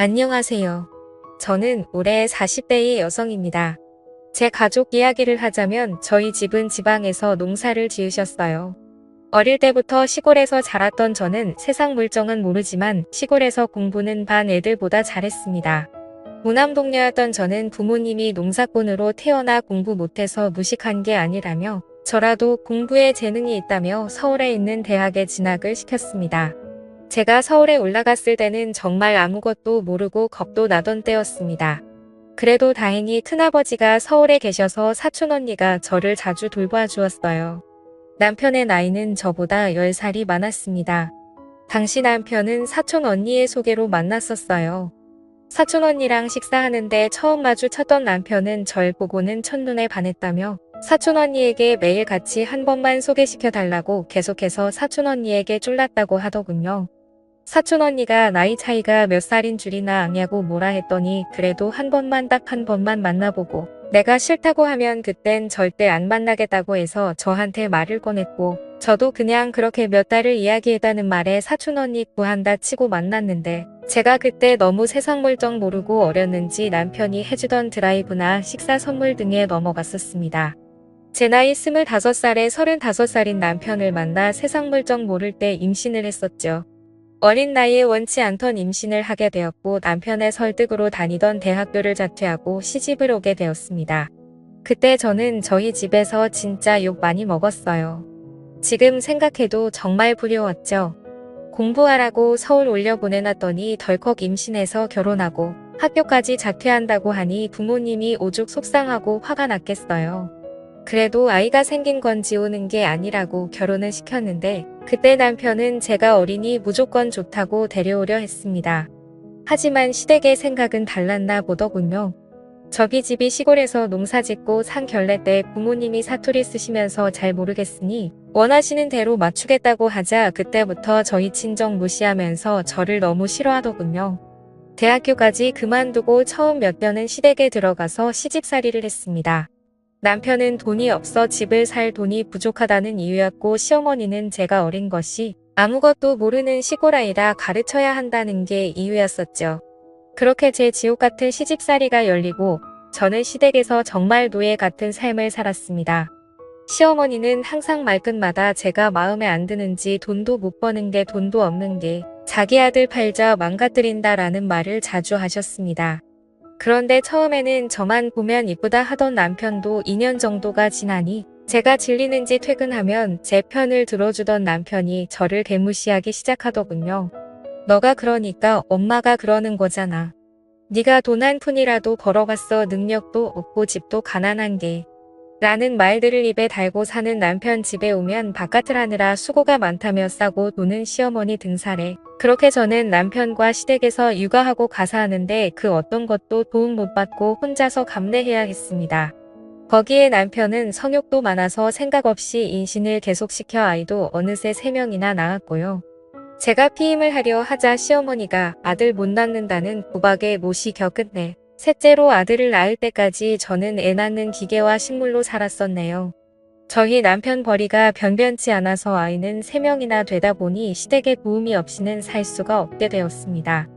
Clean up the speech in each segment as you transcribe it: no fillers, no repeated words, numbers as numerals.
안녕하세요. 저는 올해 40대의 여성입니다. 제 가족 이야기를 하자면 저희 집은 지방에서 농사를 지으셨어요. 어릴 때부터 시골에서 자랐던 저는 세상 물정은 모르지만 시골에서 공부는 반 애들보다 잘했습니다. 무남동녀였던 저는 부모님이 농사꾼으로 태어나 공부 못해서 무식한 게 아니라며 저라도 공부에 재능이 있다며 서울에 있는 대학에 진학을 시켰습니다. 제가 서울에 올라갔을 때는 정말 아무것도 모르고 겁도 나던 때였습니다. 그래도 다행히 큰아버지가 서울에 계셔서 사촌 언니가 저를 자주 돌봐 주었어요. 남편의 나이는 저보다 10살이 많았습니다. 당시 남편은 사촌 언니의 소개로 만났었어요. 사촌 언니랑 식사하는데 처음 마주쳤던 남편은 절 보고는 첫눈에 반했다며 사촌 언니에게 매일 같이 한 번만 소개시켜 달라고 계속해서 사촌 언니에게 쫄랐다고 하더군요. 사촌 언니가 나이 차이가 몇 살인 줄이나 아냐고 뭐라 했더니 그래도 한 번만 딱 한 번만 만나보고 내가 싫다고 하면 그땐 절대 안 만나겠다고 해서 저한테 말을 꺼냈고 저도 그냥 그렇게 몇 달을 이야기했다는 말에 사촌 언니 구한다 치고 만났는데 제가 그때 너무 세상 물정 모르고 어렸는지 남편이 해주던 드라이브나 식사 선물 등에 넘어갔었습니다. 제 나이 25살에 35살인 남편을 만나 세상 물정 모를 때 임신을 했었죠. 어린 나이에 원치 않던 임신을 하게 되었고 남편의 설득으로 다니던 대학교를 자퇴하고 시집을 오게 되었습니다. 그때 저는 저희 집에서 진짜 욕 많이 먹었어요. 지금 생각해도 정말 부러웠죠. 공부하라고 서울 올려보내놨더니 덜컥 임신해서 결혼하고 학교까지 자퇴한다고 하니 부모님이 오죽 속상하고 화가 났겠어요. 그래도 아이가 생긴 건 지우는 게 아니라고 결혼을 시켰는데 그때 남편은 제가 어리니 무조건 좋다고 데려오려 했습니다. 하지만 시댁의 생각은 달랐나 보더군요. 저희 집이 시골에서 농사짓고 산 결례 때 부모님이 사투리 쓰시면서 잘 모르겠으니 원하시는 대로 맞추겠다고 하자 그때부터 저희 친정 무시하면서 저를 너무 싫어하더군요. 대학교까지 그만두고 처음 몇 년은 시댁에 들어가서 시집살이를 했습니다. 남편은 돈이 없어 집을 살 돈이 부족하다는 이유였고 시어머니는 제가 어린 것이 아무것도 모르는 시골아이라 가르쳐야 한다는 게 이유였었죠. 그렇게 제 지옥 같은 시집살이가 열리고 저는 시댁에서 정말 노예 같은 삶을 살았습니다. 시어머니는 항상 말끝마다 제가 마음에 안 드는지 돈도 못 버는 게 돈도 없는 게 자기 아들 팔자 망가뜨린다라는 말을 자주 하셨습니다. 그런데 처음에는 저만 보면 이쁘다 하던 남편도 2년 정도가 지나니 제가 질리는지 퇴근하면 제 편을 들어주던 남편이 저를 개무시하기 시작하더군요. 너가 그러니까 엄마가 그러는 거잖아. 네가 돈 한 푼이라도 벌어봤어. 능력도 없고 집도 가난한 게. 라는 말들을 입에 달고 사는 남편 집에 오면 바깥을 하느라 수고가 많다며 싸고 노는 시어머니 등살에 그렇게 저는 남편과 시댁에서 육아하고 가사하는데 그 어떤 것도 도움 못 받고 혼자서 감내해야 했습니다. 거기에 남편은 성욕도 많아서 생각 없이 임신을 계속시켜 아이도 어느새 3명이나 낳았고요. 제가 피임을 하려 하자 시어머니가 아들 못 낳는다는 구박에 못이 겨끝내 셋째로 아들을 낳을 때까지 저는 애 낳는 기계와 식물로 살았었네요. 저희 남편 벌이가 변변치 않아서 아이는 3명이나 되다 보니 시댁의 도움이 없이는 살 수가 없게 되었습니다.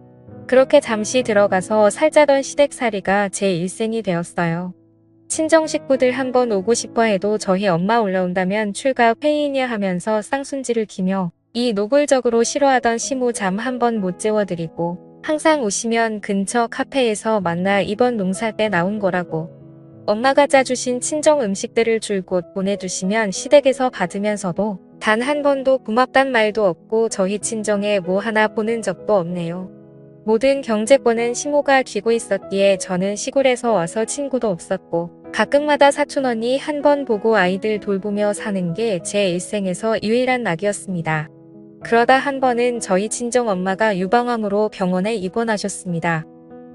그렇게 잠시 들어가서 살자던 시댁살이가 제 일생이 되었어요. 친정 식구들 한번 오고 싶어 해도 저희 엄마 올라온다면 출가 회의냐 하면서 쌍순지를 기며 이 노골적으로 싫어하던 시모 잠 한 번 못 재워드리고 항상 오시면 근처 카페에서 만나 이번 농사 때 나온 거라고 엄마가 짜주신 친정 음식들을 줄곧 보내주시면 시댁에서 받으면서도 단 한 번도 고맙단 말도 없고 저희 친정에 뭐 하나 보낸 적도 없네요. 모든 경제권은 시모가 쥐고 있었기에 저는 시골에서 와서 친구도 없었고 가끔마다 사촌 언니 한 번 보고 아이들 돌보며 사는 게 제 일생에서 유일한 낙이었습니다. 그러다 한 번은 저희 친정 엄마가 유방암으로 병원에 입원하셨습니다.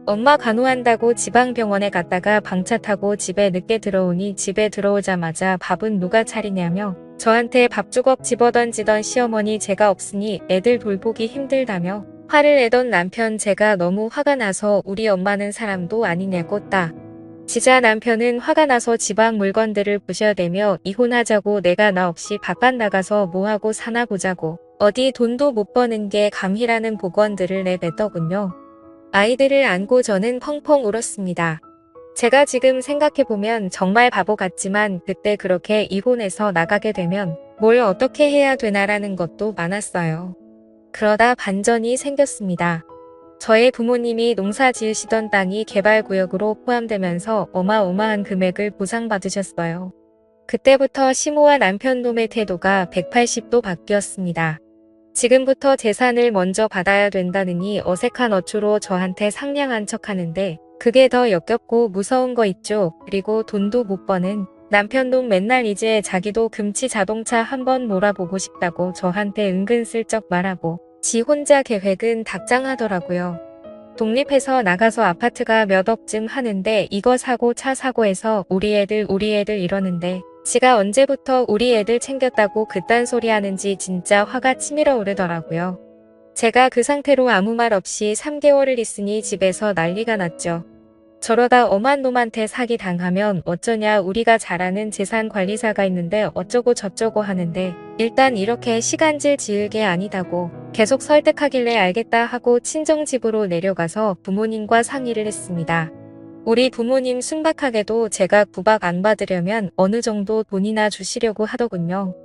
엄마 간호한다고 지방병원에 갔다가 방차 타고 집에 늦게 들어오니 집에 들어오자마자 밥은 누가 차리냐며 저한테 밥주걱 집어던지던 시어머니 제가 없으니 애들 돌보기 힘들다며 화를 내던 남편 제가 너무 화가 나서 우리 엄마는 사람도 아니냐고 따 지자 남편은 화가 나서 지방 물건들을 부셔대며 이혼하자고 내가 나 없이 바깥 나가서 뭐하고 사나 보자고 어디 돈도 못 버는 게 감히라는 복원들을 내뱉더군요. 아이들을 안고 저는 펑펑 울었습니다. 제가 지금 생각해보면 정말 바보 같지만 그때 그렇게 이혼해서 나가게 되면 뭘 어떻게 해야 되나라는 것도 많았어요. 그러다 반전이 생겼습니다. 저의 부모님이 농사 지으시던 땅이 개발구역으로 포함되면서 어마어마한 금액을 보상받으셨어요. 그때부터 시모와 남편 놈의 태도가 180도 바뀌었습니다. 지금부터 재산을 먼저 받아야 된다느니 어색한 어조로 저한테 상냥한 척 하는데 그게 더 역겹고 무서운 거 있죠. 그리고 돈도 못 버는 남편놈 맨날 이제 자기도 금치 자동차 한번 몰아보고 싶다고 저한테 은근슬쩍 말하고 지 혼자 계획은 답장하더라고요. 독립해서 나가서 아파트가 몇 억쯤 하는데 이거 사고 차 사고 해서 우리 애들 이러는데 지가 언제부터 우리 애들 챙겼다고 그딴 소리 하는지 진짜 화가 치밀어 오르더라고요. 제가 그 상태로 아무 말 없이 3개월을 있으니 집에서 난리가 났죠. 저러다 엄한 놈한테 사기 당하면 어쩌냐 우리가 잘 아는 재산관리사가 있는데 어쩌고 저쩌고 하는데 일단 이렇게 시간질 지을 게 아니다고 계속 설득하길래 알겠다 하고 친정집으로 내려가서 부모님과 상의를 했습니다. 우리 부모님 순박하게도 제가 구박 안 받으려면 어느 정도 돈이나 주시려고 하더군요.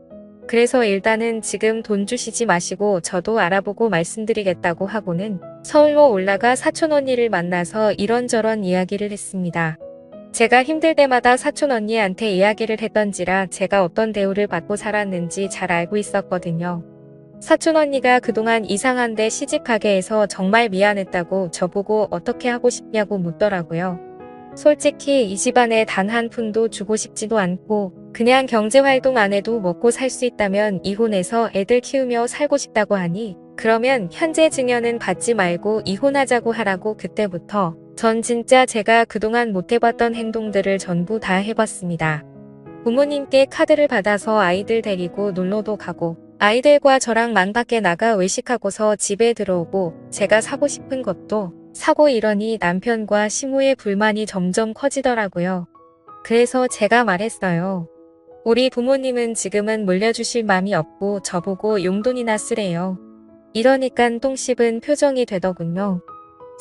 그래서 일단은 지금 돈 주시지 마시고 저도 알아보고 말씀드리겠다고 하고는 서울로 올라가 사촌 언니를 만나서 이런저런 이야기를 했습니다. 제가 힘들 때마다 사촌 언니한테 이야기를 했던지라 제가 어떤 대우를 받고 살았는지 잘 알고 있었거든요. 사촌 언니가 그동안 이상한데 시집가게 해서 정말 미안했다고 저보고 어떻게 하고 싶냐고 묻더라고요. 솔직히 이 집안에 단 한 푼도 주고 싶지도 않고 그냥 경제활동 안 해도 먹고 살 수 있다면 이혼해서 애들 키우며 살고 싶다고 하니 그러면 현재 증여는 받지 말고 이혼하자고 하라고 그때부터 전 진짜 제가 그동안 못해봤던 행동들을 전부 다 해봤습니다. 부모님께 카드를 받아서 아이들 데리고 놀러도 가고 아이들과 저랑 망 밖에 나가 외식하고서 집에 들어오고 제가 사고 싶은 것도 사고 이러니 남편과 시모의 불만이 점점 커지더라고요. 그래서 제가 말했어요. 우리 부모님은 지금은 물려주실 맘이 없고 저보고 용돈이나 쓰래요. 이러니깐 똥 씹은 표정이 되더군요.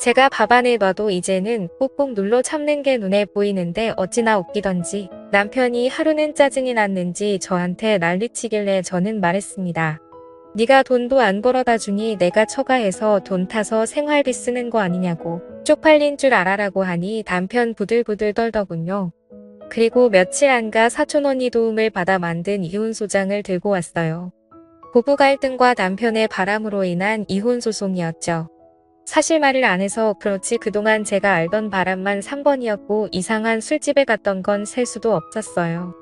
제가 밥안을 놔도 이제는 꾹꾹 눌러 참는 게 눈에 보이는데 어찌나 웃기던지 남편이 하루는 짜증이 났는지 저한테 난리치길래 저는 말했습니다. 네가 돈도 안 벌어다 주니 내가 처가해서 돈 타서 생활비 쓰는 거 아니냐고 쪽팔린 줄 알아라고 하니 남편 부들부들 떨더군요. 그리고 며칠 안가 사촌 언니 도움을 받아 만든 이혼 소장을 들고 왔어요. 부부 갈등과 남편의 바람으로 인한 이혼 소송이었죠. 사실 말을 안 해서 그렇지 그동안 제가 알던 바람만 3번이었고 이상한 술집에 갔던 건 셀 수도 없었어요.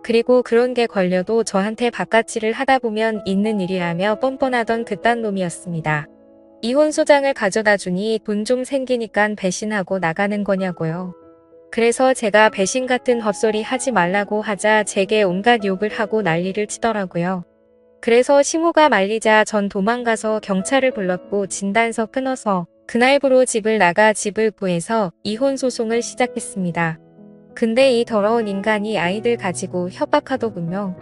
그리고 그런 게 걸려도 저한테 바깥일을 하다 보면 있는 일이라며 뻔뻔하던 그딴 놈이었습니다. 이혼 소장을 가져다 주니 돈 좀 생기니깐 배신하고 나가는 거냐고요. 그래서 제가 배신 같은 헛소리 하지 말라고 하자 제게 온갖 욕을 하고 난리를 치더라고요. 그래서 시모가 말리자 전 도망가서 경찰을 불렀고 진단서 끊어서 그날부로 집을 나가 집을 구해서 이혼 소송을 시작했습니다. 근데 이 더러운 인간이 아이들 가지고 협박하더군요.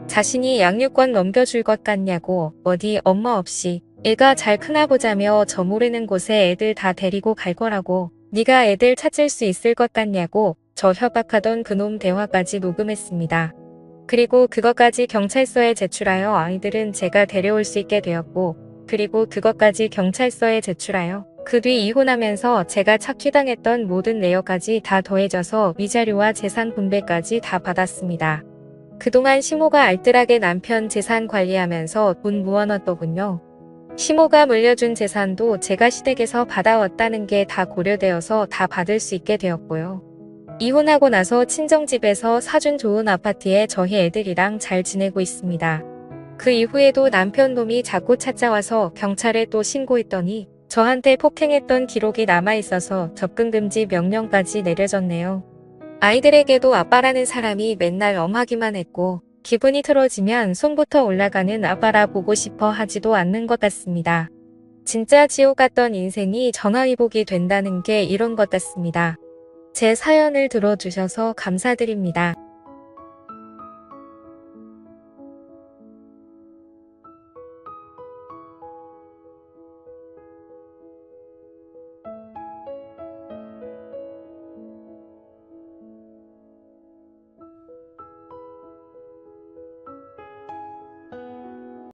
자신이 양육권 넘겨줄 것 같냐고 어디 엄마 없이 애가 잘 크나 보자며 저 모르는 곳에 애들 다 데리고 갈 거라고 네가 애들 찾을 수 있을 것 같냐고 저 협박하던 그놈 대화까지 녹음했습니다. 그리고 그것까지 경찰서에 제출하여 아이들은 제가 데려올 수 있게 되었고 그리고 그것까지 경찰서에 제출하여 그 뒤 이혼하면서 제가 착취당했던 모든 내역까지 다 더해져서 위자료와 재산 분배까지 다 받았습니다. 그동안 시모가 알뜰하게 남편 재산 관리하면서 돈 모아놨더군요. 시모가 물려준 재산도 제가 시댁에서 받아왔다는 게 다 고려되어서 다 받을 수 있게 되었고요. 이혼하고 나서 친정집에서 사준 좋은 아파트에 저희 애들이랑 잘 지내고 있습니다. 그 이후에도 남편 놈이 자꾸 찾아와서 경찰에 또 신고했더니 저한테 폭행했던 기록이 남아있어서 접근금지 명령까지 내려졌네요. 아이들에게도 아빠라는 사람이 맨날 엄하기만 했고 기분이 틀어지면 손부터 올라가는 아빠라 보고 싶어 하지도 않는 것 같습니다. 진짜 지옥 같던 인생이 전화위복이 된다는 게 이런 것 같습니다. 제 사연을 들어주셔서 감사드립니다.